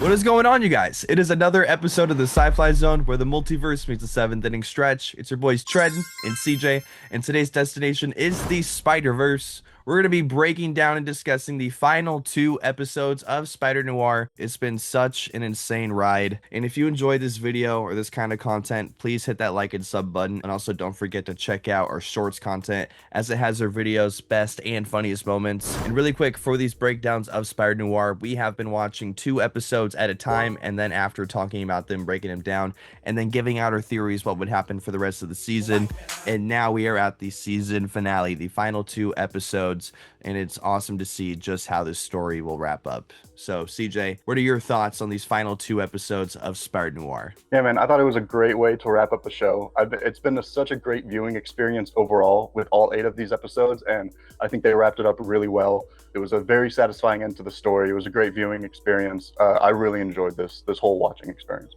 What is going on, you guys? It is another episode of the Sci-Fly Zone where the multiverse meets the seventh inning stretch. It's your boys Trenton and CJ, and today's destination is the Spider-Verse. We're going to be breaking down and discussing the final two episodes of Spider-Noir. It's been such an insane ride. And if you enjoyed this video or this kind of content, please hit that like and sub button. And also don't forget to check out our shorts content as it has our videos' best and funniest moments. And really quick, for these breakdowns of Spider-Noir, we have been watching 2 episodes at a time, and then after talking about them, breaking them down, and then giving out our theories what would happen for the rest of the season. And now we are at the season finale, the final 2 episodes, and it's awesome to see just how this story will wrap up. So CJ, what are your thoughts on these final 2 episodes of Spider-Noir? Yeah, man, I thought it was a great way to wrap up the show. It's been such a great viewing experience overall with all 8 of these episodes, and I think they wrapped it up really well. It was a very satisfying end to the story. It was a great viewing experience. I really enjoyed this whole watching experience.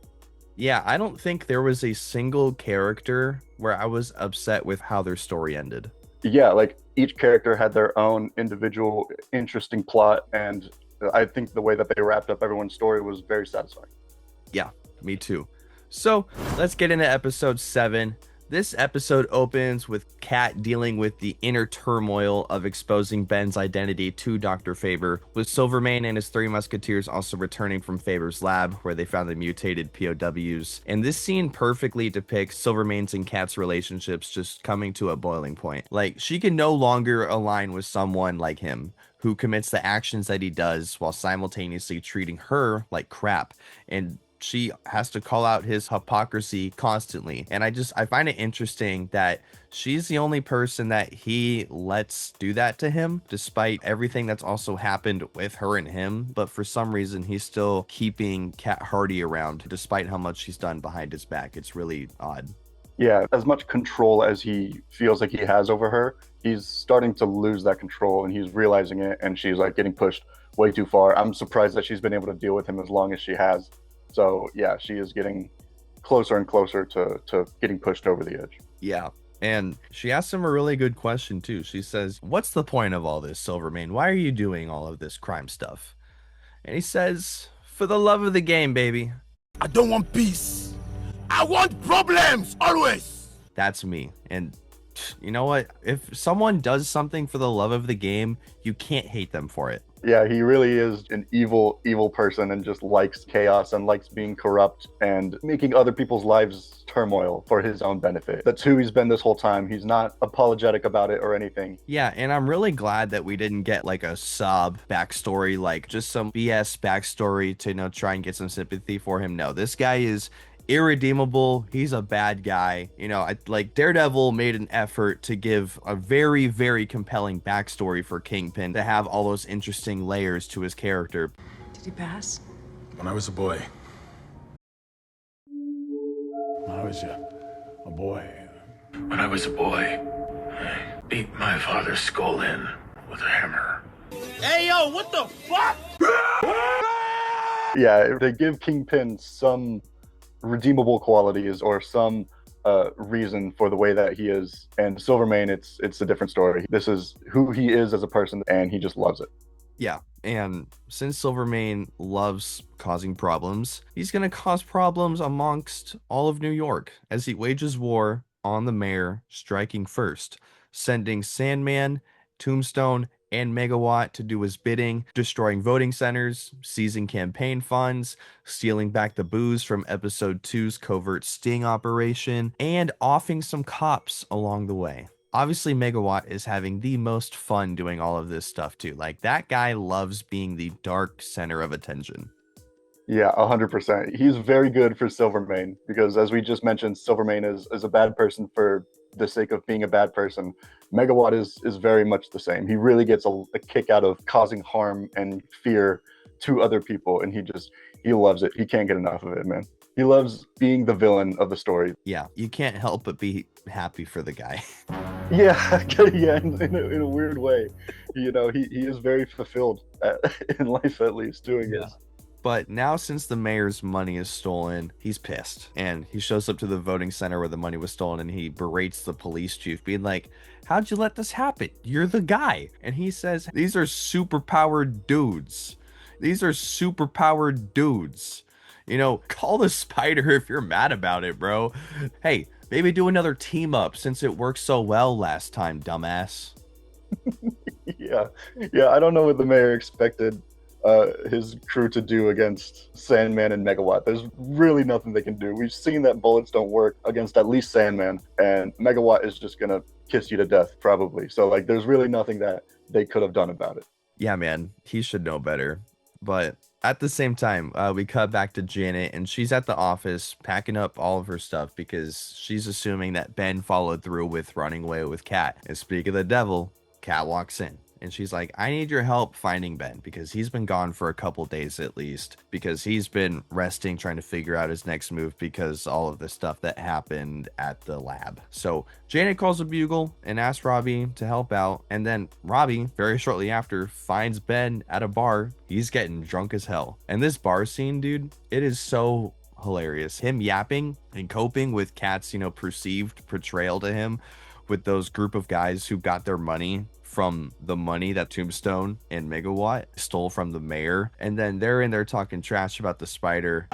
Yeah, I don't think there was a single character where I was upset with how their story ended. Yeah, like each character had their own individual interesting plot, and I think the way that they wrapped up everyone's story was very satisfying. Yeah, me too. So let's get into episode 7. This episode opens with Kat dealing with the inner turmoil of exposing Ben's identity to Dr. Faber, with Silvermane and his 3 musketeers also returning from Faber's lab where they found the mutated POWs. And this scene perfectly depicts Silvermane's and Kat's relationships just coming to a boiling point. Like, she can no longer align with someone like him, who commits the actions that he does while simultaneously treating her like crap, and she has to call out his hypocrisy constantly. And I find it interesting that she's the only person that he lets do that to him, despite everything that's also happened with her and him. But for some reason, he's still keeping Kat Hardy around, despite how much she's done behind his back. It's really odd. Yeah, as much control as he feels like he has over her, he's starting to lose that control, and he's realizing it, and she's like getting pushed way too far. I'm surprised that she's been able to deal with him as long as she has. So yeah, she is getting closer and closer to getting pushed over the edge. Yeah. And she asks him a really good question too. She says, "What's the point of all this, Silvermane? Why are you doing all of this crime stuff?" And he says, "For the love of the game, baby." I don't want peace. I want problems always. That's me. And you know what? If someone does something for the love of the game, you can't hate them for it. Yeah, he really is an evil person and just likes chaos and likes being corrupt and making other people's lives turmoil for his own benefit. That's who he's been this whole time. He's not apologetic about it or anything. Yeah, and I'm really glad that we didn't get like a sob backstory, like just some BS backstory to, try and get some sympathy for him. No, this guy is irredeemable. He's a bad guy. Like Daredevil made an effort to give a very, very compelling backstory for Kingpin, to have all those interesting layers to his character. Did he pass? When I was a boy. When I was a boy. When I was a boy, I beat my father's skull in with a hammer. Hey, yo, what the fuck? Yeah, they give Kingpin some redeemable qualities or some reason for the way that he is, and Silvermane, it's a different story. This is who he is as a person, and he just loves it. Yeah, and since Silvermane loves causing problems, he's gonna cause problems amongst all of New York as he wages war on the mayor, striking first, sending Sandman, Tombstone, and Megawatt to do his bidding, destroying voting centers, seizing campaign funds, stealing back the booze from episode 2's covert sting operation, and offing some cops along the way. Obviously, Megawatt is having the most fun doing all of this stuff too. Like, that guy loves being the dark center of attention. Yeah, 100%. He's very good for Silvermane because, as we just mentioned, Silvermane is a bad person for the sake of being a bad person. Megawatt is very much the same. He really gets a kick out of causing harm and fear to other people, and he loves it. He can't get enough of it, man. He loves being the villain of the story. Yeah, you can't help but be happy for the guy. Yeah, yeah, in a weird way. He is very fulfilled in life, at least, doing this. But now, since the mayor's money is stolen, he's pissed. And he shows up to the voting center where the money was stolen, and he berates the police chief, being like, "How'd you let this happen? You're the guy." And he says, "These are super powered dudes. These are super powered dudes. You know, call the spider if you're mad about it, bro. Hey, maybe do another team up since it worked so well last time, dumbass. Yeah, yeah. I don't know what the mayor expected his crew to do against Sandman and Megawatt. There's really nothing they can do. We've seen that bullets don't work against at least Sandman, and Megawatt is just gonna kiss you to death probably. So like, there's really nothing that they could have done about it. Yeah, man, he should know better. But at the same time, we cut back to Janet, and she's at the office packing up all of her stuff because she's assuming that Ben followed through with running away with Kat. And speak of the devil, Kat walks in. And she's like, I need your help finding Ben because he's been gone for a couple days at least, because he's been resting, trying to figure out his next move because all of the stuff that happened at the lab. So Janet calls a bugle and asks Robbie to help out. And then Robbie, very shortly after, finds Ben at a bar. He's getting drunk as hell. And this bar scene, dude, it is so hilarious. Him yapping and coping with Kat's, perceived portrayal to him with those group of guys who got their money from the money that Tombstone and Megawatt stole from the mayor. And then they're in there talking trash about the spider.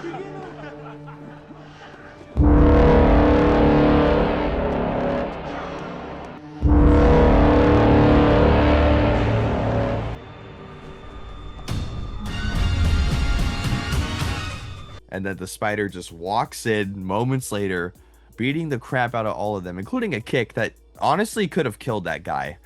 And then the spider just walks in moments later, beating the crap out of all of them, including a kick that honestly could have killed that guy.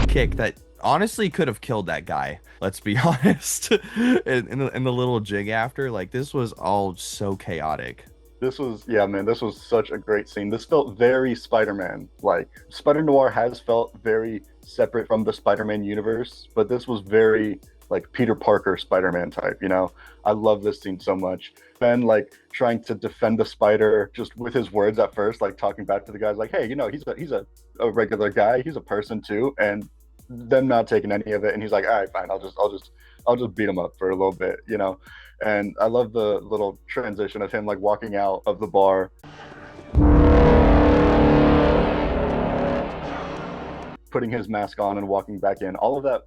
Kick that honestly could have killed that guy, let's be honest. in the little jig after, like, this was all so chaotic. This was, yeah, man, this was such a great scene. This felt very Spider-Man. Like, Spider-Noir has felt very separate from the Spider-Man universe, but this was very, like, Peter Parker Spider-Man type, I love this scene so much. Ben, like, trying to defend the spider just with his words at first, like, talking back to the guys, like, hey, he's a regular guy. He's a person, too. And them not taking any of it. And he's like, all right, fine. I'll just beat him up for a little bit, And I love the little transition of him like walking out of the bar, putting his mask on and walking back in. All of that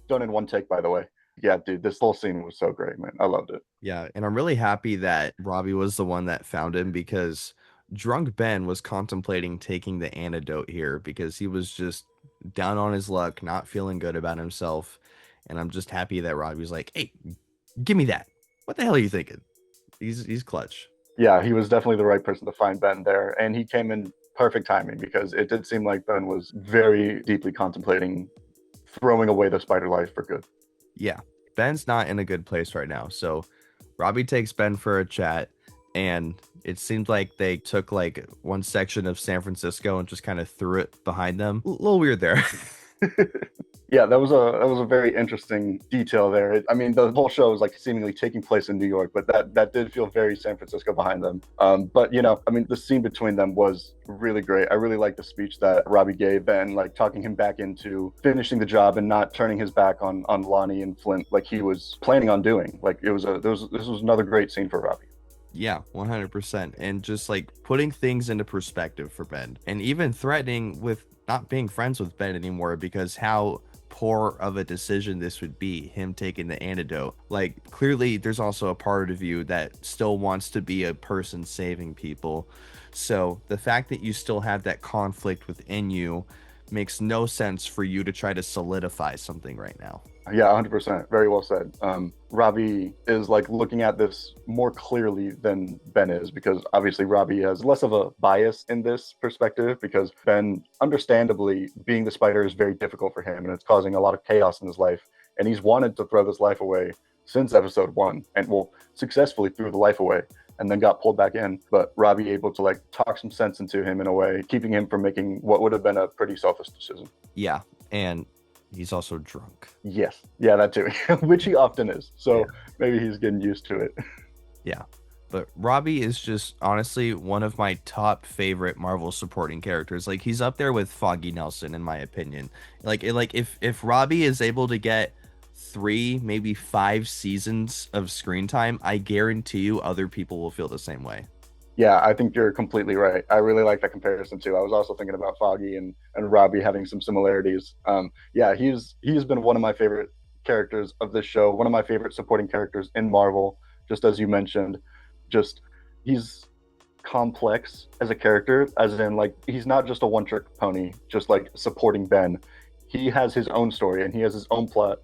done in one take, by the way. Yeah, dude, this whole scene was so great, man. I loved it. Yeah, and I'm really happy that Robbie was the one that found him, because drunk Ben was contemplating taking the antidote here because he was just down on his luck, not feeling good about himself. And I'm just happy that Robbie's like, hey, give me that. What the hell are you thinking? He's clutch. Yeah, he was definitely the right person to find Ben there. And he came in perfect timing because it did seem like Ben was very deeply contemplating throwing away the spider life for good. Yeah, Ben's not in a good place right now. So Robbie takes Ben for a chat, and it seemed like they took like one section of San Francisco and just kind of threw it behind them. A little weird there. Yeah, that was a very interesting detail there. I mean, the whole show is like seemingly taking place in New York, but that did feel very San Francisco behind them. But I mean, the scene between them was really great. I really liked the speech that Robbie gave and like talking him back into finishing the job and not turning his back on Lonnie and Flint like he was planning on doing. Like this was another great scene for Robbie. Yeah, 100%. And just like putting things into perspective for Ben, and even threatening with not being friends with Ben anymore because how poor of a decision this would be, him taking the antidote. Like, clearly there's also a part of you that still wants to be a person saving people. So the fact that you still have that conflict within you makes no sense for you to try to solidify something right now. Yeah, 100%. Very well said. Robbie is like looking at this more clearly than Ben is, because obviously Robbie has less of a bias in this perspective, because Ben, understandably, being the spider is very difficult for him and it's causing a lot of chaos in his life. And he's wanted to throw this life away since episode 1, and successfully threw the life away and then got pulled back in. But Robbie able to like talk some sense into him in a way, keeping him from making what would have been a pretty selfish decision. Yeah, and he's also drunk. Yes. Yeah, that too. Which he often is. So yeah. Maybe he's getting used to it. Yeah. But Robbie is just honestly one of my top favorite Marvel supporting characters. Like, he's up there with Foggy Nelson, in my opinion. If Robbie is able to get 3, maybe 5 seasons of screen time, I guarantee you other people will feel the same way. Yeah, I think you're completely right. I really like that comparison too. I was also thinking about Foggy and Robbie having some similarities. Yeah, he's been one of my favorite characters of this show, one of my favorite supporting characters in Marvel, just as you mentioned. Just he's complex as a character, as in like he's not just a one trick pony, just like supporting Ben. He has his own story and he has his own plot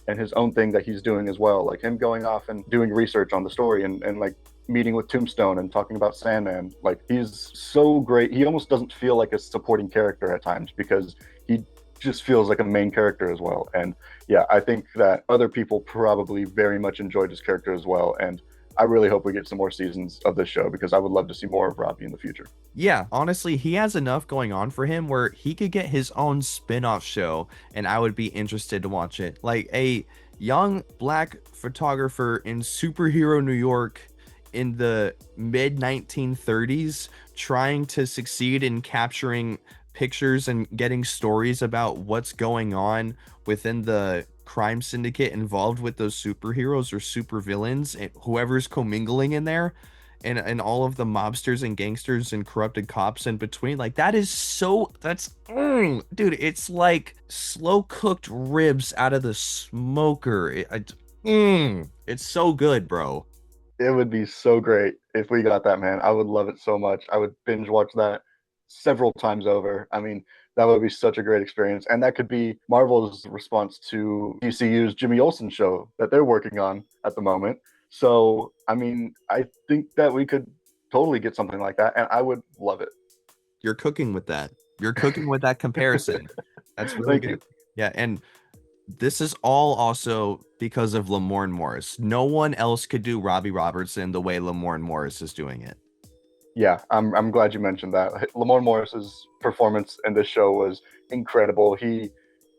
and his own thing that he's doing as well. Like him going off and doing research on the story and like meeting with Tombstone and talking about Sandman. Like he's so great. He almost doesn't feel like a supporting character at times because he just feels like a main character as well. And yeah, I think that other people probably very much enjoyed his character as well. And I really hope we get some more seasons of this show because I would love to see more of Robbie in the future. Yeah, honestly, he has enough going on for him where he could get his own spin-off show and I would be interested to watch it. Like a young black photographer in superhero New York in the mid 1930s trying to succeed in capturing pictures and getting stories about what's going on within the crime syndicate involved with those superheroes or supervillains and whoever's commingling in there, and all of the mobsters and gangsters and corrupted cops in between. Like that is so dude, it's like slow cooked ribs out of the smoker. It's so good, bro. It would be so great if we got that, man. I would love it so much. I would binge watch that several times over. I mean, that would be such a great experience. And that could be Marvel's response to DCU's Jimmy Olsen show that they're working on at the moment. So, I mean, I think that we could totally get something like that, and I would love it. You're cooking with that. You're cooking with that comparison. That's really Thank good. you. Yeah, and this is all also because of Lamorne Morris. No one else could do Robbie Robertson the way Lamorne Morris is doing it. Yeah, I'm glad you mentioned that. Lamorne Morris's performance in this show was incredible. He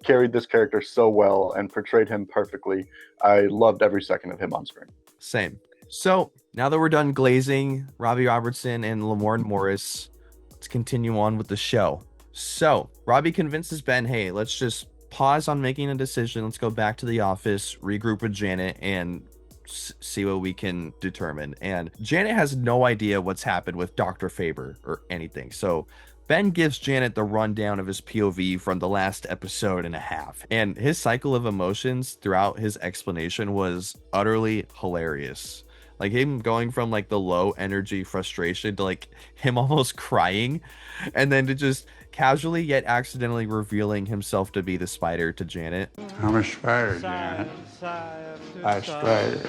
carried this character so well and portrayed him perfectly. I loved every second of him on screen. Same. So now that we're done glazing Robbie Robertson and Lamorne Morris, let's continue on with the show. So Robbie convinces Ben, hey, let's just pause on making a decision. Let's go back to the office, regroup with Janet, and see what we can determine. And Janet has no idea what's happened with Dr. Faber or anything. So Ben gives Janet the rundown of his POV from the last episode and a half. And his cycle of emotions throughout his explanation was utterly hilarious. Like him going from like the low energy frustration to like him almost crying, and then to just casually yet accidentally revealing himself to be the spider to Janet. I'm a spider, Janet. I spider.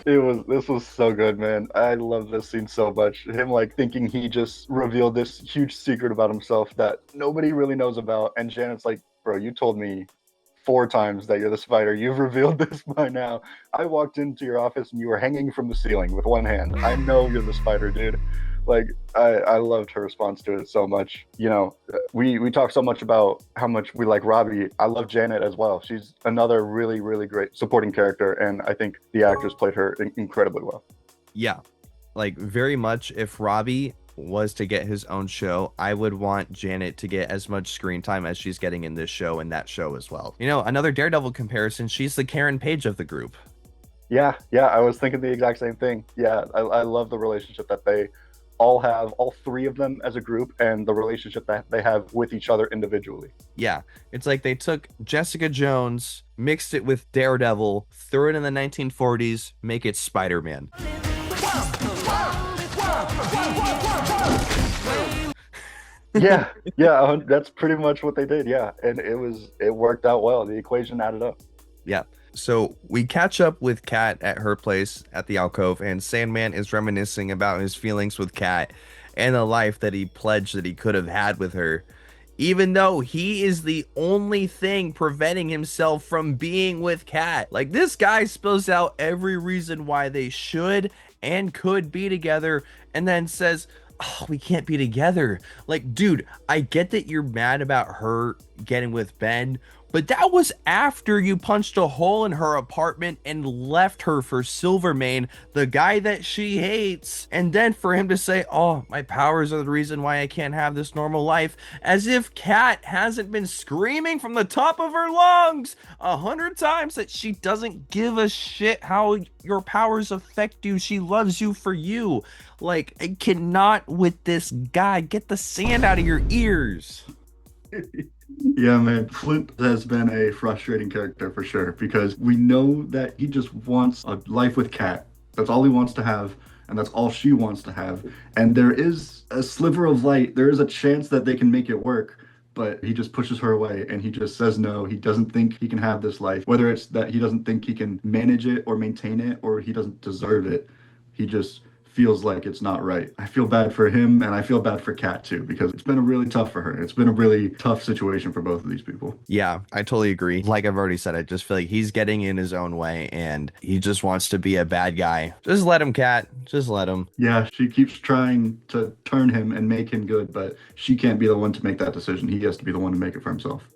This was so good, man. I love this scene so much. Him like thinking he just revealed this huge secret about himself that nobody really knows about, and Janet's like, bro, you told me 4 times that you're the spider. You've revealed this by now. I walked into your office and you were hanging from the ceiling with one hand. I know you're the spider, dude. Like I loved her response to it so much. You know, we talk so much about how much we like Robbie. I love Janet as well. She's another really, really great supporting character, and I think the actors played her incredibly well. Yeah, like very much. If Robbie was to get his own show, I would want Janet to get as much screen time as she's getting in this show and that show as well. You know, another Daredevil comparison, she's the Karen Page of the group. Yeah, I was thinking the exact same thing. Yeah, I love the relationship that they all have, all 3 of them as a group, and the relationship that they have with each other individually. Yeah, it's like they took Jessica Jones, mixed it with Daredevil, threw it in the 1940s, make it Spider-Man. yeah, that's pretty much what they did. Yeah, and it worked out well. The equation added up. Yeah. So we catch up with Kat at her place at the alcove, and Sandman is reminiscing about his feelings with Kat and the life that he pledged that he could have had with her, even though he is the only thing preventing himself from being with Kat. Like, this guy spells out every reason why they should and could be together, and then says, oh, we can't be together. Like, dude, I get that you're mad about her getting with Ben, But that was after you punched a hole in her apartment and left her for Silvermane, the guy that she hates. And then for him to say, oh, my powers are the reason why I can't have this normal life, as if Kat hasn't been screaming from the top of her lungs 100 times that she doesn't give a shit how your powers affect you. She loves you for you. Like, I cannot with this guy. Get the sand out of your ears. Yeah, man. Flint has been a frustrating character for sure because we know that he just wants a life with Kat. That's all he wants to have, and that's all she wants to have. And there is a sliver of light. There is a chance that they can make it work, but he just pushes her away and he just says no. He doesn't think he can have this life, whether it's that he doesn't think he can manage it or maintain it or he doesn't deserve it. He just feels like it's not right. I feel bad for him and I feel bad for Kat too because it's been really tough for her. It's been a really tough situation for both of these people. Yeah, I totally agree. Like I've already said, I just feel like he's getting in his own way and he just wants to be a bad guy. Just let him, Kat. Just let him. Yeah, she keeps trying to turn him and make him good, but she can't be the one to make that decision. He has to be the one to make it for himself.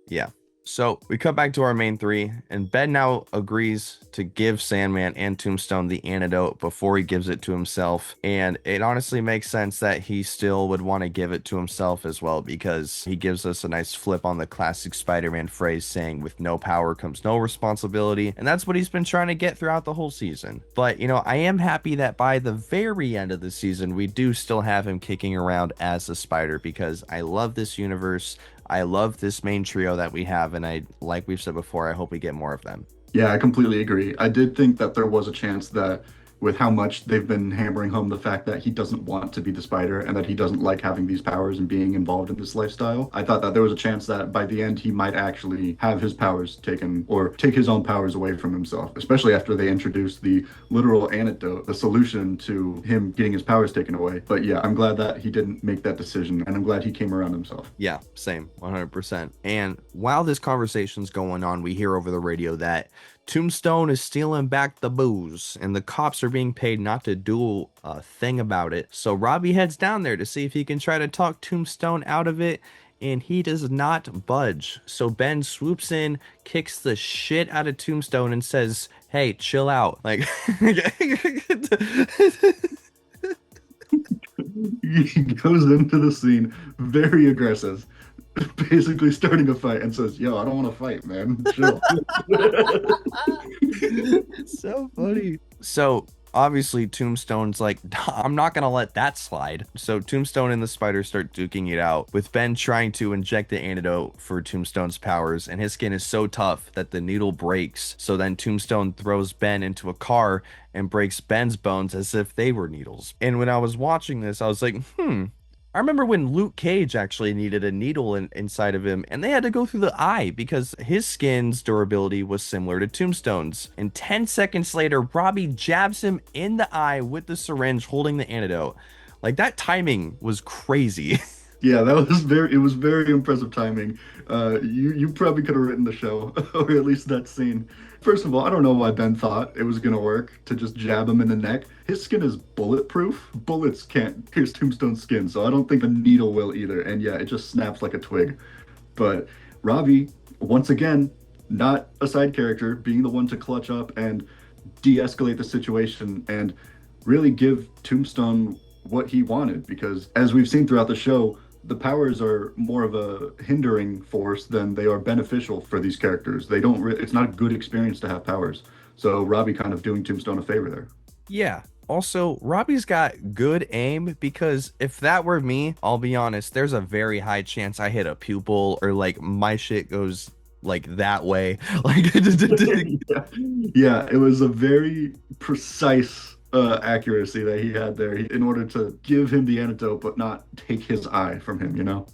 Yeah. So we come back to our main three, and Ben now agrees to give Sandman and Tombstone the antidote before he gives it to himself. And it honestly makes sense that he still would want to give it to himself as well, because he gives us a nice flip on the classic Spider-Man phrase saying, with no power comes no responsibility. And that's what he's been trying to get throughout the whole season. But, you know, I am happy that by the very end of the season, we do still have him kicking around as a Spider, because I love this universe. I love this main trio that we have, and like we've said before, I hope we get more of them. Yeah, I completely agree. I did think that there was a chance that with how much they've been hammering home the fact that he doesn't want to be the Spider and that he doesn't like having these powers and being involved in this lifestyle, I thought that there was a chance that by the end he might actually have his powers taken or take his own powers away from himself, especially after they introduced the literal antidote, the solution to him getting his powers taken away. But yeah, I'm glad that he didn't make that decision, and I'm glad he came around himself. Yeah, same, 100%. And while this conversation's going on, we hear over the radio that Tombstone is stealing back the booze, and the cops are being paid not to do a thing about it. So Robbie heads down there to see if he can try to talk Tombstone out of it, and he does not budge. So Ben swoops in, kicks the shit out of Tombstone, and says, "Hey, chill out." Like, He goes into the scene very aggressive, basically starting a fight, and says, "Yo, I don't want to fight, man. Chill." It's so funny. So obviously Tombstone's like, I'm not gonna let that slide. So Tombstone and the Spider start duking it out, with Ben trying to inject the antidote for Tombstone's powers, and his skin is so tough that the needle breaks. So then Tombstone throws Ben into a car and breaks Ben's bones as if they were needles. And when I was watching this, I was like, I remember when Luke Cage actually needed a needle inside of him, and they had to go through the eye because his skin's durability was similar to Tombstone's. And 10 seconds later, Robbie jabs him in the eye with the syringe holding the antidote. Like, that timing was crazy. Yeah, it was very impressive timing. You probably could have written the show, or at least that scene. First of all, I don't know why Ben thought it was gonna work to just jab him in the neck. His skin is bulletproof. Bullets can't pierce Tombstone's skin, so I don't think a needle will either. And yeah, it just snaps like a twig. But Ravi, once again, not a side character, being the one to clutch up and de-escalate the situation and really give Tombstone what he wanted, because as we've seen throughout the show, the powers are more of a hindering force than they are beneficial for these characters. It's not a good experience to have powers. So Robbie kind of doing Tombstone a favor there. Yeah. Also, Robbie's got good aim, because if that were me, I'll be honest, there's a very high chance I hit a pupil or like my shit goes like that way. Like, yeah, it was a very precise accuracy that he had there in order to give him the antidote but not take his eye from him, you know?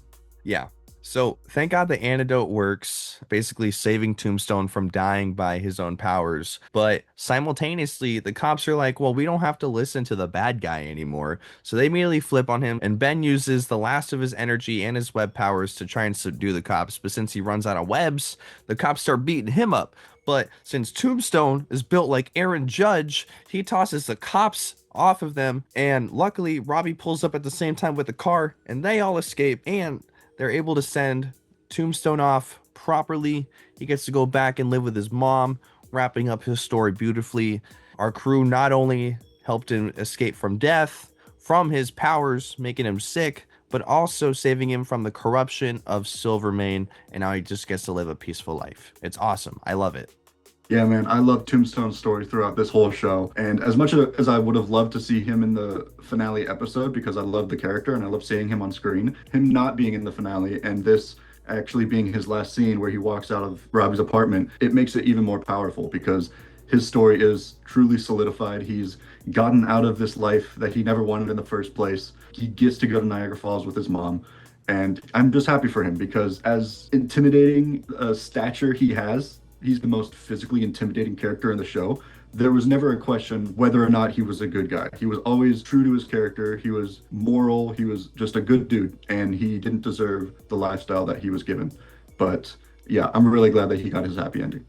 Yeah. So thank God the antidote works, basically saving Tombstone from dying by his own powers. But simultaneously, the cops are like, well, we don't have to listen to the bad guy anymore. So they immediately flip on him, and Ben uses the last of his energy and his web powers to try and subdue the cops. But since he runs out of webs, the cops start beating him up. But since Tombstone is built like Aaron Judge, he tosses the cops off of them. And luckily, Robbie pulls up at the same time with the car, and they all escape. And they're able to send Tombstone off properly. He gets to go back and live with his mom, wrapping up his story beautifully. Our crew not only helped him escape from death, from his powers, making him sick, but also saving him from the corruption of Silvermane, and now he just gets to live a peaceful life. It's awesome. I love it. Yeah, man, I love Tombstone's story throughout this whole show. And as much as I would have loved to see him in the finale episode, because I love the character and I love seeing him on screen, him not being in the finale and this actually being his last scene where he walks out of Robbie's apartment, it makes it even more powerful because his story is truly solidified. He's gotten out of this life that he never wanted in the first place. He gets to go to Niagara Falls with his mom. And I'm just happy for him because as intimidating a stature he has, he's the most physically intimidating character in the show. There was never a question whether or not he was a good guy. He was always true to his character. He was moral. He was just a good dude, and he didn't deserve the lifestyle that he was given. But yeah, I'm really glad that he got his happy ending.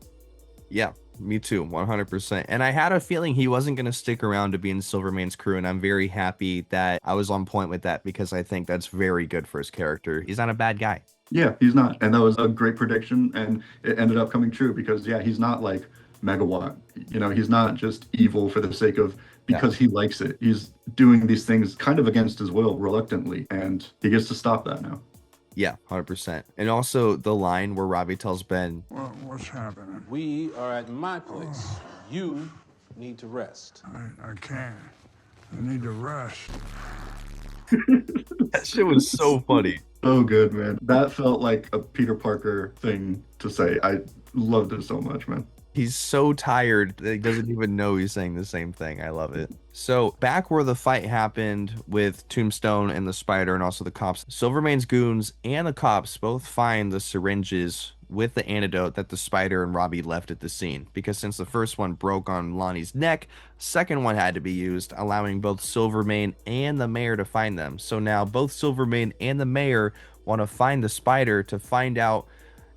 Yeah, me too, 100%. And I had a feeling he wasn't going to stick around to be in Silvermane's crew, and I'm very happy that I was on point with that because I think that's very good for his character. He's not a bad guy. Yeah, he's not. And that was a great prediction, and it ended up coming true because, yeah, he's not like Megawatt. You know, he's not just evil for the sake of because he likes it. He's doing these things kind of against his will, reluctantly, and he gets to stop that now. Yeah, 100%. And also the line where Robbie tells Ben, Well, what's happening? We are at my place. You need to rest. I can't. I need to rest. that shit was so funny. So good, man. That felt like a Peter Parker thing to say. I loved it so much, man. He's so tired that he doesn't even know he's saying the same thing. I love it. So back where the fight happened with Tombstone and the Spider and also the cops, Silvermane's goons and the cops both find the syringes with the antidote that the Spider and Robbie left at the scene. Because since the first one broke on Lonnie's neck, second one had to be used, allowing both Silvermane and the mayor to find them. So now both Silvermane and the mayor want to find the Spider to find out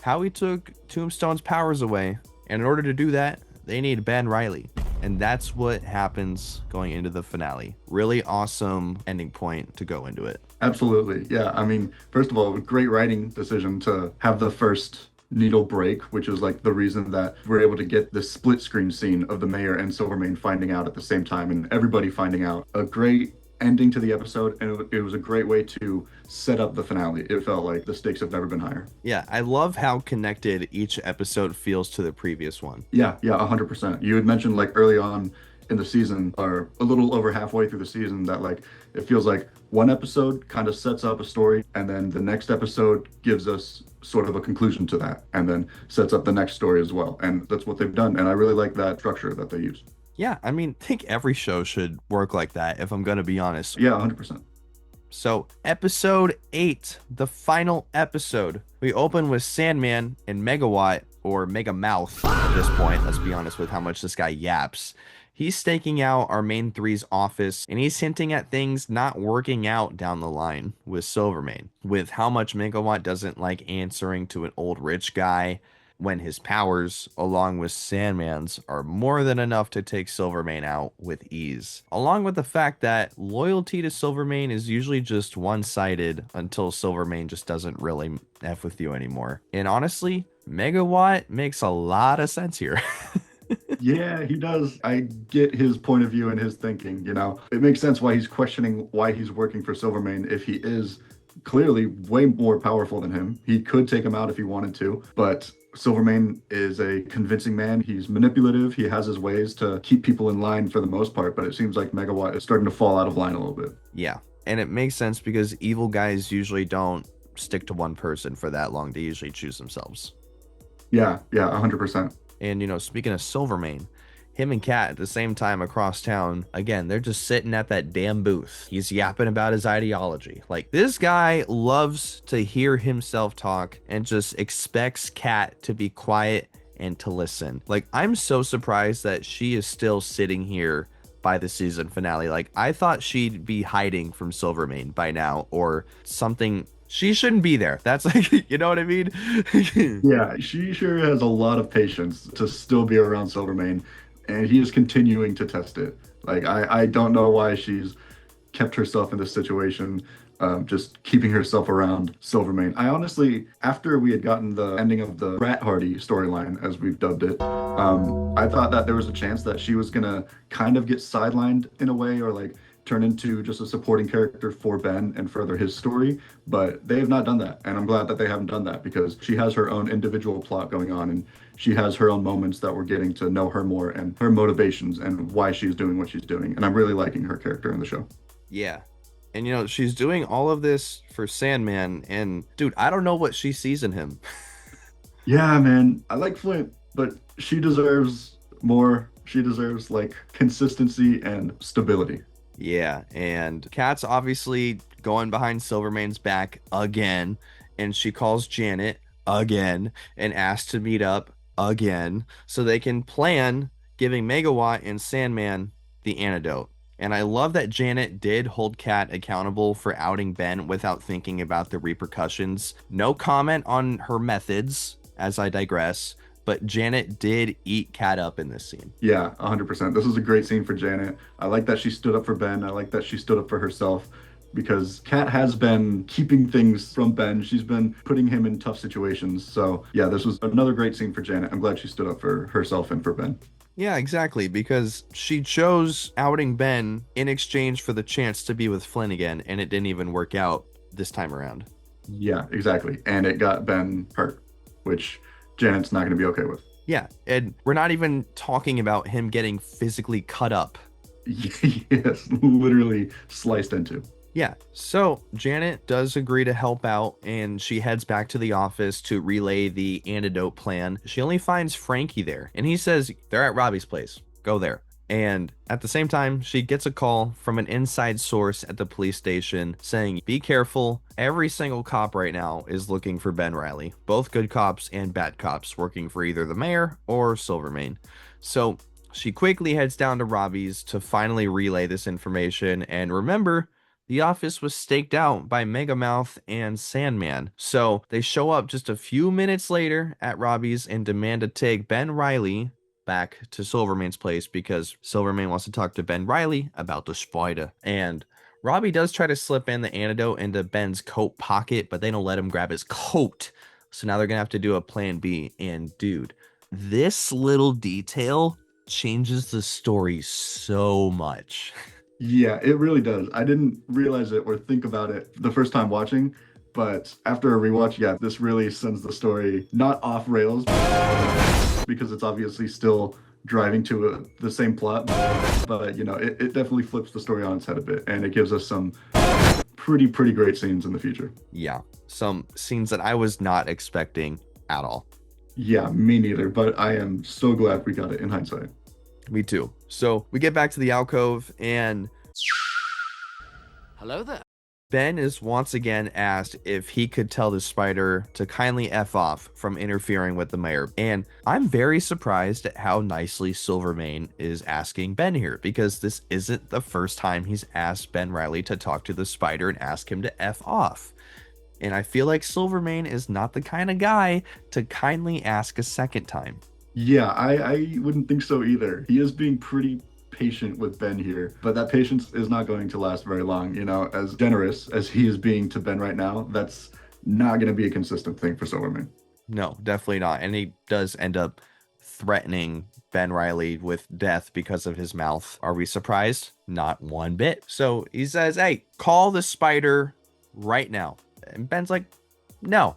how he took Tombstone's powers away. And in order to do that, they need Ben Reilly. And that's what happens going into the finale. Really awesome ending point to go into it. Absolutely. Yeah. I mean, first of all, great writing decision to have the first needle break, which is like the reason that we're able to get the split screen scene of the mayor and Silvermane finding out at the same time and everybody finding out. A great ending to the episode, and it was a great way to set up the finale. It felt like the stakes have never been higher. Yeah, I love how connected each episode feels to the previous one. Yeah, 100%. You had mentioned like early on in the season, or a little over halfway through the season, that like it feels like one episode kind of sets up a story, and then the next episode gives us sort of a conclusion to that, and then sets up the next story as well. And that's what they've done, and I really like that structure that they use. Yeah, I mean, I think every show should work like that, if I'm going to be honest. Yeah, 100%. So, episode 8, the final episode. We open with Sandman and Megawatt, or Mega Mouth at this point. Let's be honest with how much this guy yaps. He's staking out our main three's office, and he's hinting at things not working out down the line with Silvermane, with how much Megawatt doesn't like answering to an old rich guy, when his powers, along with Sandman's, are more than enough to take Silvermane out with ease. Along with the fact that loyalty to Silvermane is usually just one-sided until Silvermane just doesn't really F with you anymore. And honestly, Megawatt makes a lot of sense here. Yeah, he does. I get his point of view and his thinking, you know. It makes sense why he's questioning why he's working for Silvermane if he is clearly way more powerful than him. He could take him out if he wanted to, but Silvermane is a convincing man. He's manipulative. He has his ways to keep people in line for the most part, but it seems like Megawatt is starting to fall out of line a little bit. Yeah, and it makes sense because evil guys usually don't stick to one person for that long. They usually choose themselves. Yeah, 100%. And, you know, speaking of Silvermane, him and Kat at the same time across town, again, they're just sitting at that damn booth. He's yapping about his ideology. Like, this guy loves to hear himself talk and just expects Kat to be quiet and to listen. Like, I'm so surprised that she is still sitting here by the season finale. Like, I thought she'd be hiding from Silvermane by now or something. She shouldn't be there. That's like, you know what I mean? Yeah, she sure has a lot of patience to still be around Silvermane. And he is continuing to test it. Like, I don't know why she's kept herself in this situation just keeping herself around Silvermane. I honestly, after we had gotten the ending of the Rat Hardy storyline, as we've dubbed it, I thought that there was a chance that she was gonna kind of get sidelined in a way, or like turn into just a supporting character for Ben and further his story, but they have not done that. And I'm glad that they haven't done that, because she has her own individual plot going on, and she has her own moments that we're getting to know her more and her motivations and why she's doing what she's doing. And I'm really liking her character in the show. Yeah. And you know, she's doing all of this for Sandman, and dude, I don't know what she sees in him. Yeah, man. I like Flint, but she deserves more. She deserves like consistency and stability. Yeah, and Kat's obviously going behind Silvermane's back again, and she calls Janet again and asks to meet up again so they can plan giving Megawatt and Sandman the antidote. And I love that Janet did hold Kat accountable for outing Ben without thinking about the repercussions. No comment on her methods, as I digress, but Janet did eat Kat up in this scene. Yeah, 100%. This is a great scene for Janet. I like that she stood up for Ben. I like that she stood up for herself, because Kat has been keeping things from Ben. She's been putting him in tough situations. So yeah, this was another great scene for Janet. I'm glad she stood up for herself and for Ben. Yeah, exactly, because she chose outing Ben in exchange for the chance to be with Flynn again, and it didn't even work out this time around. Yeah, exactly. And it got Ben hurt, which Janet's not going to be okay with. Yeah, and we're not even talking about him getting physically cut up. Yes, literally sliced into. Yeah, so Janet does agree to help out, and she heads back to the office to relay the antidote plan. She only finds Frankie there, and he says they're at Robbie's place. Go there. And at the same time, she gets a call from an inside source at the police station saying, be careful. Every single cop right now is looking for Ben Reilly. Both good cops and bad cops working for either the mayor or Silvermane. So she quickly heads down to Robbie's to finally relay this information. And remember, the office was staked out by Megamouth and Sandman. So they show up just a few minutes later at Robbie's and demand to take Ben Reilly back to Silvermane's place, because Silvermane wants to talk to Ben Reilly about the spider. And Robbie does try to slip in the antidote into Ben's coat pocket, but they don't let him grab his coat. So now they're going to have to do a plan B. And dude, this little detail changes the story so much. Yeah, it really does. I didn't realize it or think about it the first time watching, but after a rewatch, yeah, this really sends the story not off rails, because it's obviously still driving to the same plot, but you know, it definitely flips the story on its head a bit, and it gives us some pretty great scenes in the future. Yeah, some scenes that I was not expecting at all. Yeah, me neither, but I am so glad we got it in hindsight. Me too. So we get back to the alcove, and Hello there. Ben is once again asked if he could tell the spider to kindly F off from interfering with the mayor. And I'm very surprised at how nicely Silvermane is asking Ben here, because this isn't the first time he's asked Ben Reilly to talk to the spider and ask him to F off. And I feel like Silvermane is not the kind of guy to kindly ask a second time. Yeah, I wouldn't think so either. He is being pretty patient with Ben here, but that patience is not going to last very long. You know, as generous as he is being to Ben right now, that's not going to be a consistent thing for Silvermane. No, definitely not. And he does end up threatening Ben Reilly with death because of his mouth. Are we surprised? Not one bit. So he says, hey, call the spider right now. And Ben's like, no,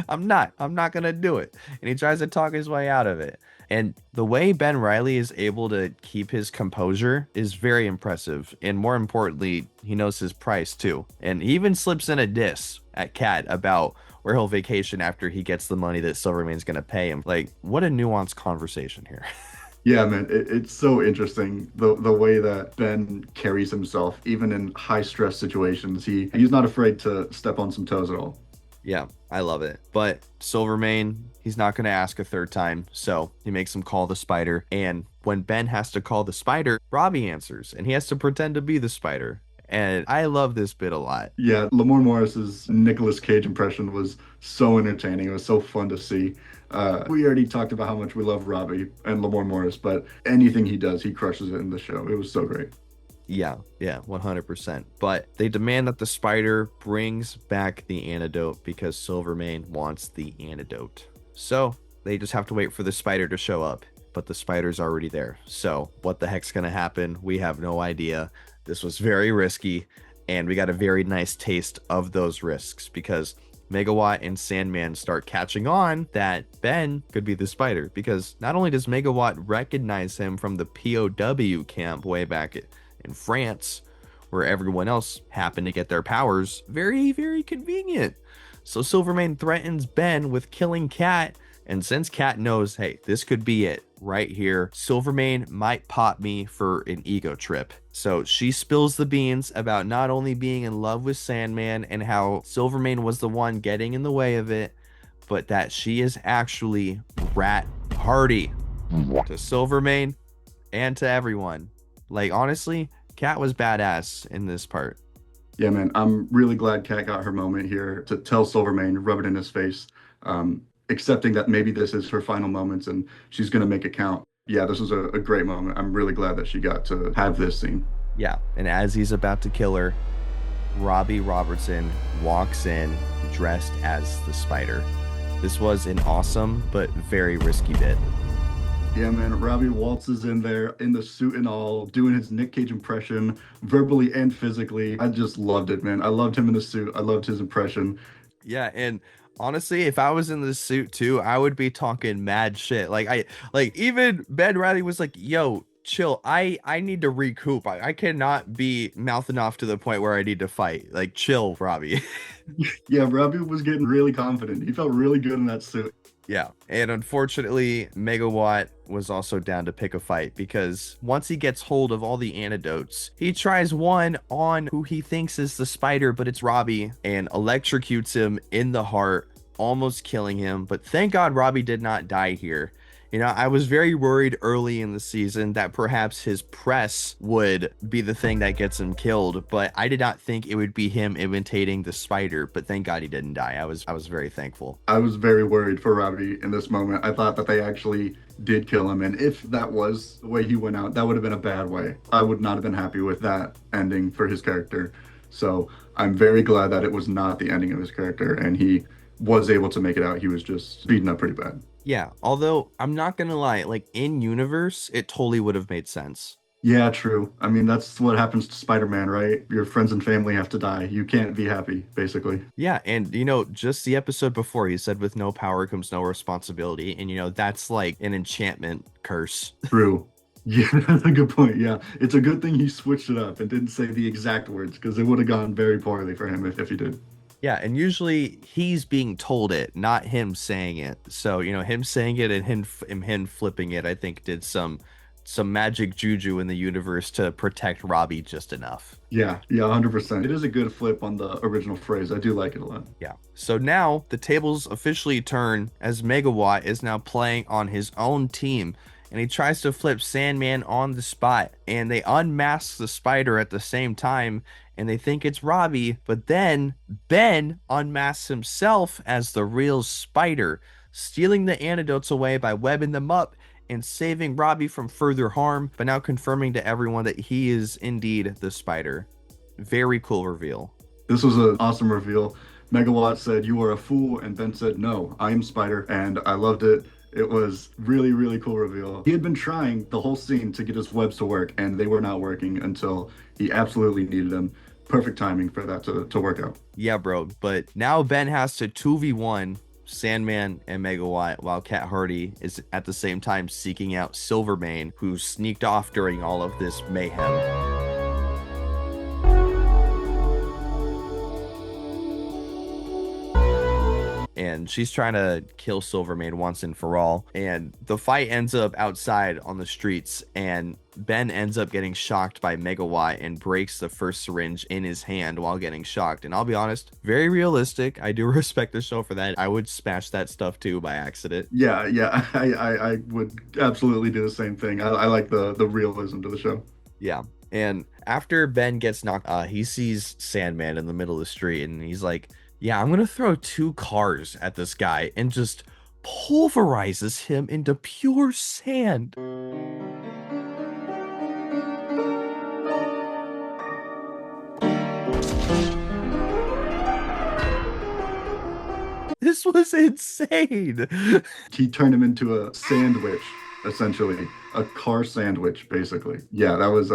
I'm not going to do it. And he tries to talk his way out of it. And the way Ben Reilly is able to keep his composure is very impressive. And more importantly, he knows his price too. And he even slips in a diss at Kat about where he'll vacation after he gets the money that Silvermane's going to pay him. Like, what a nuanced conversation here. Yeah, man, it's so interesting the way that Ben carries himself, even in high stress situations. He's not afraid to step on some toes at all. Yeah, I love it. But Silvermane, he's not going to ask a third time. So he makes him call the spider. And when Ben has to call the spider, Robbie answers and he has to pretend to be the spider. And I love this bit a lot. Yeah, Lamorne Morris's Nicolas Cage impression was so entertaining. It was so fun to see. We already talked about how much we love Robbie and Lamorne Morris, but anything he does, he crushes it in the show. It was so great. Yeah, 100%. But they demand that the spider brings back the antidote because Silvermane wants the antidote. So they just have to wait for the spider to show up, but the spider's already there. So what the heck's gonna happen? We have no idea. This was very risky, and we got a very nice taste of those risks because Megawatt and Sandman start catching on that Ben could be the spider, because not only does Megawatt recognize him from the POW camp way back in France, where everyone else happened to get their powers, very, very convenient. So Silvermane threatens Ben with killing Cat, and since Cat knows, hey, this could be it right here, Silvermane might pop me for an ego trip. So she spills the beans about not only being in love with Sandman and how Silvermane was the one getting in the way of it, but that she is actually rat party to Silvermane and to everyone. Like, honestly, Cat was badass in this part. Yeah, man, I'm really glad Kat got her moment here to tell Silvermane, rub it in his face, accepting that maybe this is her final moments and she's going to make it count. Yeah, this was a great moment. I'm really glad that she got to have this scene. Yeah, and as he's about to kill her, Robbie Robertson walks in dressed as the spider. This was an awesome but very risky bit. Yeah, man, Robbie waltzes in there in the suit and all, doing his Nick Cage impression, verbally and physically. I just loved it, man. I loved him in the suit. I loved his impression. Yeah, and honestly, if I was in this suit too, I would be talking mad shit. Like even Ben Riley was like, yo, chill. I need to recoup. I cannot be mouthing off to the point where I need to fight. Like, chill, Robbie. Yeah, Robbie was getting really confident. He felt really good in that suit. Yeah, and unfortunately, Megawatt was also down to pick a fight because once he gets hold of all the antidotes, he tries one on who he thinks is the spider, but it's Robbie, and electrocutes him in the heart, almost killing him. But thank God Robbie did not die here. You know, I was very worried early in the season that perhaps his press would be the thing that gets him killed, but I did not think it would be him imitating the spider, but thank God he didn't die. I was very thankful. I was very worried for Robbie in this moment. I thought that they actually did kill him, and if that was the way he went out, that would have been a bad way. I would not have been happy with that ending for his character. So I'm very glad that it was not the ending of his character, and he was able to make it out. He was just beaten up pretty bad. Yeah, although I'm not gonna lie, like in universe, it totally would have made sense. Yeah, true. I mean, that's what happens to Spider-Man, right? Your friends and family have to die. You can't be happy, basically. Yeah, and you know, just the episode before, he said with no power comes no responsibility, and you know, that's like an enchantment curse. True. Yeah, that's a good point. Yeah, it's a good thing he switched it up and didn't say the exact words, because it would have gone very poorly for him if he did. Yeah, and usually he's being told it, not him saying it. So, you know, him saying it and him flipping it, I think did some magic juju in the universe to protect Robbie just enough. Yeah, 100%. It is a good flip on the original phrase. I do like it a lot. Yeah. So now the tables officially turn as Megawatt is now playing on his own team, and he tries to flip Sandman on the spot, and they unmask the spider at the same time, and they think it's Robbie, but then Ben unmasks himself as the real spider, stealing the antidotes away by webbing them up and saving Robbie from further harm, but now confirming to everyone that he is indeed the spider. Very cool reveal. This was an awesome reveal. Megawatt said, "You are a fool," and Ben said, "No, I am Spider," and I loved it. It was really, really cool reveal. He had been trying the whole scene to get his webs to work, and they were not working until he absolutely needed them. Perfect timing for that to work out. Yeah, bro. But now Ben has to 2v1 Sandman and Megawatt, while Cat Hardy is at the same time seeking out Silvermane, who sneaked off during all of this mayhem. And she's trying to kill Silvermane once and for all. And the fight ends up outside on the streets, and Ben ends up getting shocked by Megawatt and breaks the first syringe in his hand while getting shocked. And I'll be honest, very realistic. I do respect the show for that. I would smash that stuff too by accident. Yeah, I would absolutely do the same thing. I like the realism to the show. Yeah. And after Ben gets knocked, he sees Sandman in the middle of the street, and he's like, yeah, I'm going to throw 2 cars at this guy, and just pulverizes him into pure sand. This was insane. He turned him into a sandwich, essentially. A car sandwich, basically. Yeah, that was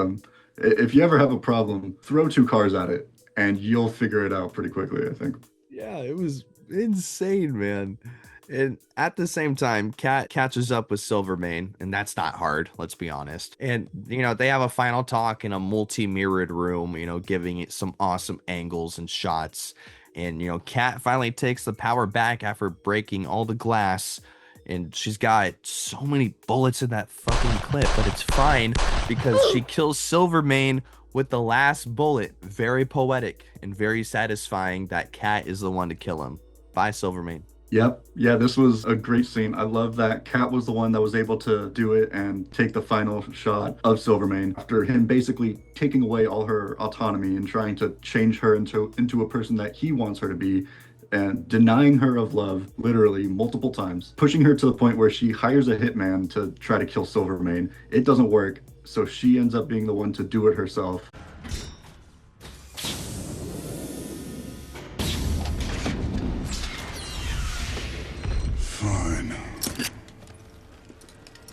if you ever have a problem, throw two cars at it and you'll figure it out pretty quickly, I think. Yeah, it was insane, man. And at the same time, Cat catches up with Silvermane, and that's not hard, let's be honest. And, they have a final talk in a multi-mirrored room, giving it some awesome angles and shots. And, Cat finally takes the power back after breaking all the glass. And she's got so many bullets in that fucking clip, but it's fine because she kills Silvermane with the last bullet. Very poetic and very satisfying that Cat is the one to kill him. Bye, Silvermane. Yep. Yeah, this was a great scene. I love that Cat was the one that was able to do it and take the final shot of Silvermane after him basically taking away all her autonomy and trying to change her into a person that he wants her to be, and denying her of love literally multiple times, pushing her to the point where she hires a hitman to try to kill Silvermane. It doesn't work, so she ends up being the one to do it herself. Fine.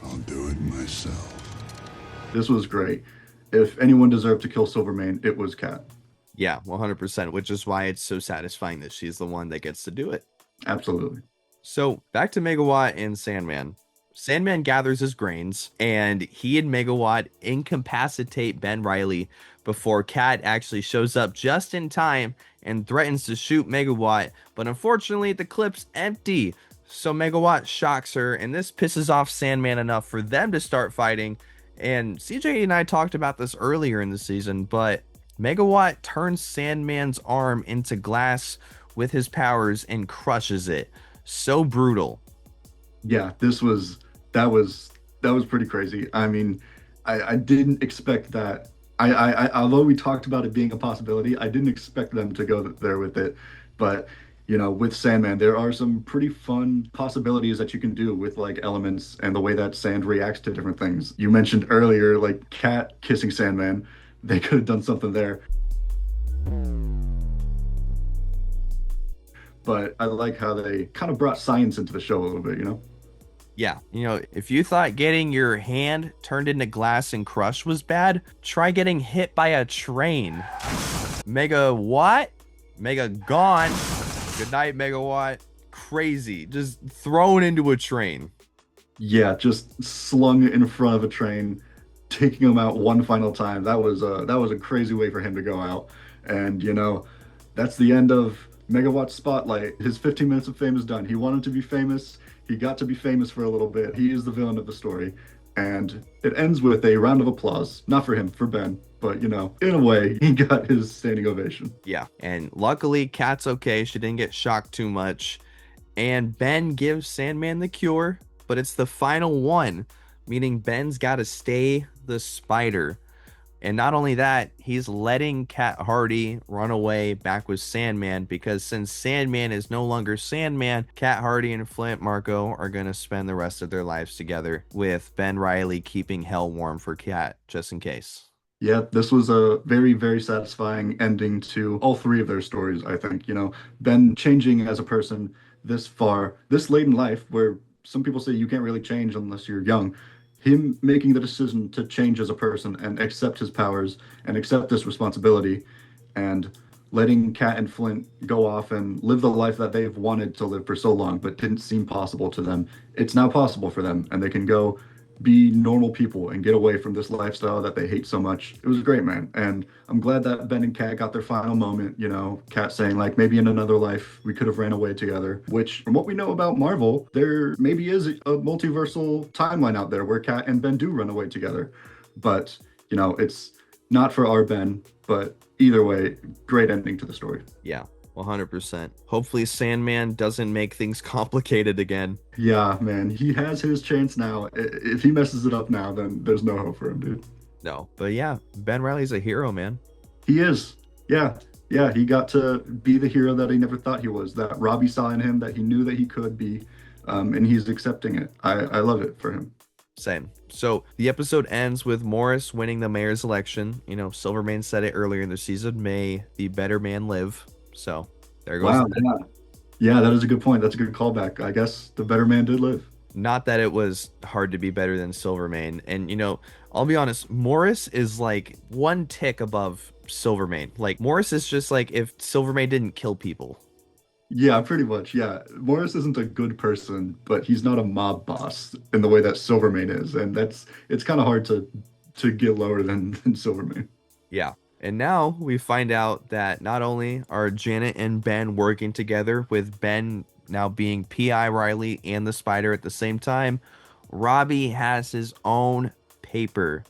I'll do it myself. This was great. If anyone deserved to kill Silvermane, it was Cat. Yeah, 100%, which is why it's so satisfying that she's the one that gets to do it. Absolutely. So back to Megawatt and Sandman. Sandman gathers his grains, and he and Megawatt incapacitate Ben Reilly before Cat actually shows up just in time and threatens to shoot Megawatt. But unfortunately, the clip's empty. So Megawatt shocks her, and this pisses off Sandman enough for them to start fighting. And CJ and I talked about this earlier in the season, but Megawatt turns Sandman's arm into glass with his powers and crushes it. So brutal. Yeah, that was pretty crazy. I mean, I didn't expect that. I although we talked about it being a possibility, I didn't expect them to go there with it. But with Sandman, there are some pretty fun possibilities that you can do with like elements and the way that sand reacts to different things. You mentioned earlier, like Cat kissing Sandman. They could have done something there. But I like how they kind of brought science into the show a little bit, Yeah, if you thought getting your hand turned into glass and crushed was bad, try getting hit by a train. Mega what? Mega gone. Good night, Megawatt. Crazy. Just thrown into a train. Yeah, just slung in front of a train, taking him out one final time. That was a crazy way for him to go out. And that's the end of Megawatt's spotlight. His 15 minutes of fame is done. He wanted to be famous. He got to be famous for a little bit. He is the villain of the story. And it ends with a round of applause. Not for him, for Ben. But, in a way, he got his standing ovation. Yeah. And luckily, Cat's okay. She didn't get shocked too much. And Ben gives Sandman the cure, but it's the final one, meaning Ben's got to stay the spider. And not only that, he's letting Cat Hardy run away back with Sandman, because since Sandman is no longer Sandman, Cat Hardy and Flint Marco are going to spend the rest of their lives together, with Ben Reilly keeping hell warm for Cat just in case. Yeah, this was a very, very satisfying ending to all three of their stories, I think. Ben changing as a person this far, this late in life, where some people say you can't really change unless you're young. Him making the decision to change as a person and accept his powers and accept this responsibility, and letting Cat and Flint go off and live the life that they've wanted to live for so long but didn't seem possible to them. It's now possible for them, and they can go be normal people and get away from this lifestyle that they hate so much. It was great, man. And I'm glad that Ben and Cat got their final moment. Cat saying like, maybe in another life we could have ran away together, which from what we know about Marvel, there maybe is a multiversal timeline out there where Cat and Ben do run away together. But it's not for our Ben. But either way, great ending to the story. Yeah, 100%. Hopefully Sandman doesn't make things complicated again. Yeah, man, he has his chance now. If he messes it up now, then there's no hope for him, dude. No, but yeah, Ben Reilly's a hero, man. He is. Yeah, he got to be the hero that he never thought he was, that Robbie saw in him, that he knew that he could be, and he's accepting it. I love it for him. Same. So the episode ends with Morris winning the mayor's election. Silvermane said it earlier in the season, may the better man live. So there goes. Wow, Yeah, that is a good point. That's a good callback. I guess the better man did live. Not that it was hard to be better than Silvermane. And, I'll be honest, Morris is like one tick above Silvermane. Like, Morris is just like if Silvermane didn't kill people. Yeah, pretty much. Yeah. Morris isn't a good person, but he's not a mob boss in the way that Silvermane is. And it's kind of hard to get lower than Silvermane. Yeah. And now we find out that not only are Janet and Ben working together, with Ben now being P.I. Riley and the Spider at the same time, Robbie has his own paper.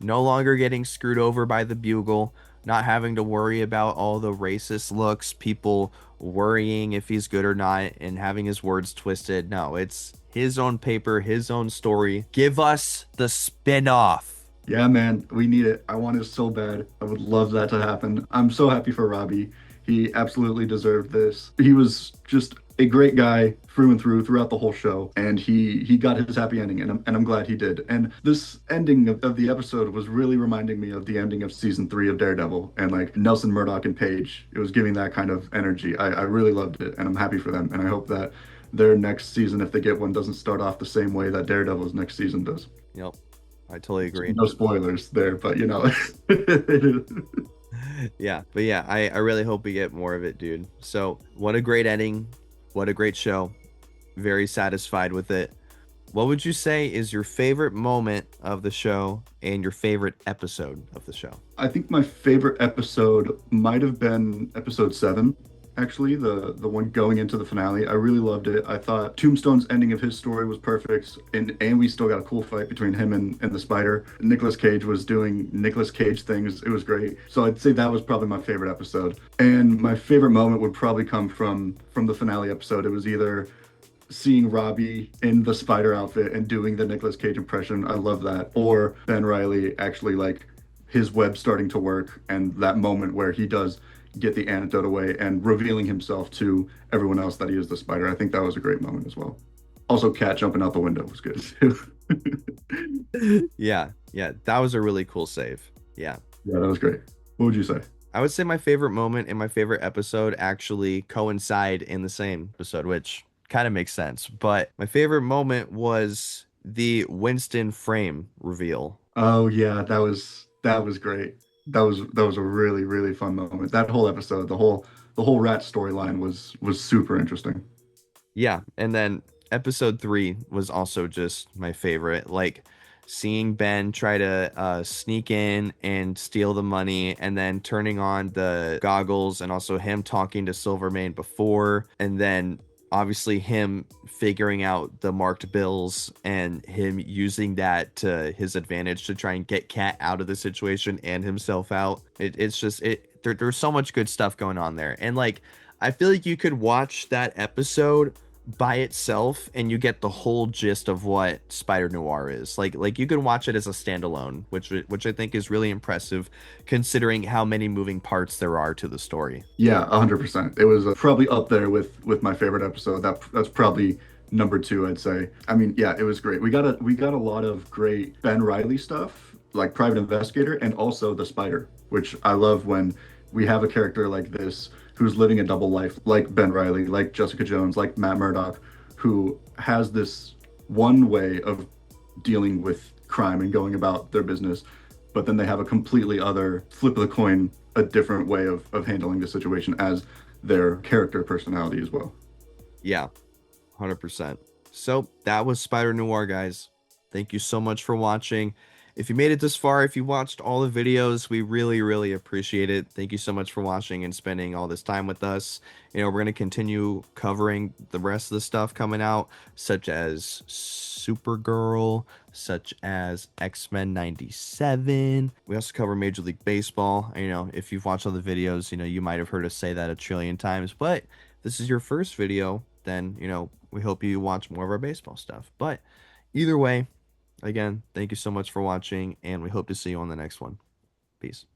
No longer getting screwed over by the Bugle, not having to worry about all the racist looks, people worrying if he's good or not, and having his words twisted. No, it's his own paper, his own story. Give us the spin-off. Yeah, man, we need it. I want it so bad. I would love that to happen. I'm so happy for Robbie. He absolutely deserved this. He was just a great guy through and through throughout the whole show, and he got his happy ending, and I'm glad he did. And this ending of the episode was really reminding me of the ending of season 3 of Daredevil, and like Nelson Murdoch and Paige. It was giving that kind of energy. I really loved it, and I'm happy for them, and I hope that their next season, if they get one, doesn't start off the same way that Daredevil's next season does. Yep. I totally agree. No spoilers there, but Yeah, but yeah, I really hope we get more of it, dude. So what a great ending. What a great show. Very satisfied with it. What would you say is your favorite moment of the show and your favorite episode of the show? I think my favorite episode might have been episode 7. Actually, the one going into the finale. I really loved it. I thought Tombstone's ending of his story was perfect, and we still got a cool fight between him and the Spider. Nicolas Cage was doing Nicolas Cage things. It was great. So I'd say that was probably my favorite episode. And my favorite moment would probably come from the finale episode. It was either seeing Robbie in the Spider outfit and doing the Nicolas Cage impression. I love that. Or Ben Reilly actually like his web starting to work, and that moment where he does get the antidote away and revealing himself to everyone else that he is the Spider. I think that was a great moment as well. Also, Cat jumping out the window was good too. Yeah, that was a really cool save. Yeah, that was great. What would you say? I would say my favorite moment and my favorite episode actually coincide in the same episode, which kind of makes sense. But my favorite moment was the Winston frame reveal. Oh yeah, that was great. That was a really, really fun moment. That whole episode, the whole rat storyline was super interesting. Yeah, and then episode 3 was also just my favorite. Like seeing Ben try to sneak in and steal the money, and then turning on the goggles, and also him talking to Silvermane before, and then obviously him figuring out the marked bills and him using that to his advantage to try and get Cat out of the situation and himself out. There's so much good stuff going on there. And like, I feel like you could watch that episode by itself and you get the whole gist of what Spider-Noir is. Like you can watch it as a standalone, which I think is really impressive considering how many moving parts there are to the story. Yeah, 100%. It was probably up there with my favorite episode. That's probably number 2, I'd say. I mean, yeah, it was great. We got a lot of great Ben Reilly stuff, like Private Investigator, and also the Spider, which I love when we have a character like this who's living a double life, like Ben Reilly, like Jessica Jones, like Matt Murdock, who has this one way of dealing with crime and going about their business, but then they have a completely other flip of the coin, a different way of handling the situation as their character personality as well. Yeah, 100%. So that was Spider-Noir, guys. Thank you so much for watching. If you made it this far, if you watched all the videos, we really, really appreciate it. Thank you so much for watching and spending all this time with us. We're going to continue covering the rest of the stuff coming out, such as Supergirl, such as X-Men 97. We also cover Major League Baseball. If you've watched all the videos, you might have heard us say that a trillion times, but this is your first video, then, we hope you watch more of our baseball stuff. But either way, again, thank you so much for watching, and we hope to see you on the next one. Peace.